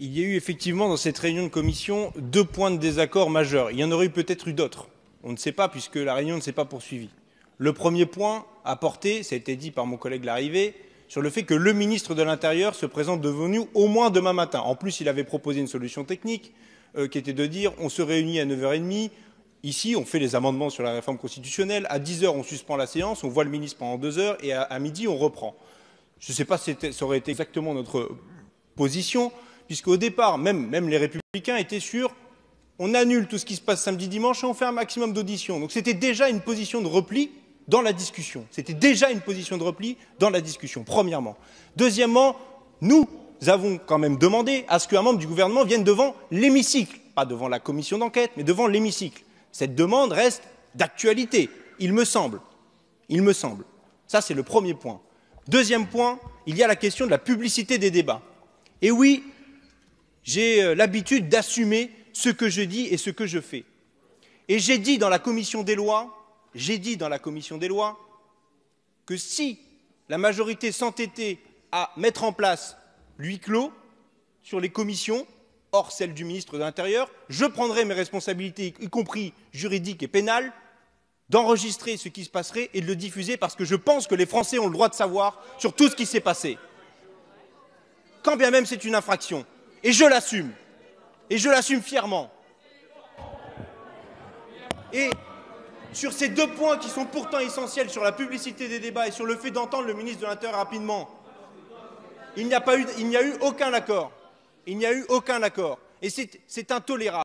Il y a eu effectivement dans cette réunion de commission 2 points de désaccord majeurs. Il y en aurait peut-être eu d'autres. On ne sait pas puisque la réunion ne s'est pas poursuivie. Le premier point à porter, ça a été dit par mon collègue Larrivé, sur le fait que le ministre de l'Intérieur se présente devant nous au moins demain matin. En plus, il avait proposé une solution technique qui était de dire on se réunit à 9h30. Ici, on fait les amendements sur la réforme constitutionnelle. À 10h, on suspend la séance, on voit le ministre pendant 2 heures et à midi, on reprend. Je ne sais pas si ça aurait été exactement notre position, puisqu'au départ, même les Républicains étaient sûrs, on annule tout ce qui se passe samedi, dimanche et on fait un maximum d'auditions. Donc c'était déjà une position de repli dans la discussion. C'était déjà une position de repli dans la discussion, premièrement. Deuxièmement, nous avons quand même demandé à ce qu'un membre du gouvernement vienne devant l'hémicycle, pas devant la commission d'enquête, mais devant l'hémicycle. Cette demande reste d'actualité, il me semble. Il me semble. Ça, c'est le premier point. Deuxième point, il y a la question de la publicité des débats. Et oui, j'ai l'habitude d'assumer ce que je dis et ce que je fais. Et j'ai dit dans la commission des lois, que si la majorité s'entêtait à mettre en place l'huis clos sur les commissions, hors celle du ministre de l'Intérieur, je prendrai mes responsabilités, y compris juridiques et pénales, d'enregistrer ce qui se passerait et de le diffuser parce que je pense que les Français ont le droit de savoir sur tout ce qui s'est passé. Quand bien même c'est une infraction. Et je l'assume. Et je l'assume fièrement. Et sur ces 2 points qui sont pourtant essentiels, sur la publicité des débats et sur le fait d'entendre le ministre de l'Intérieur rapidement, il n'y a eu aucun accord. Il n'y a eu aucun accord. Et c'est intolérable.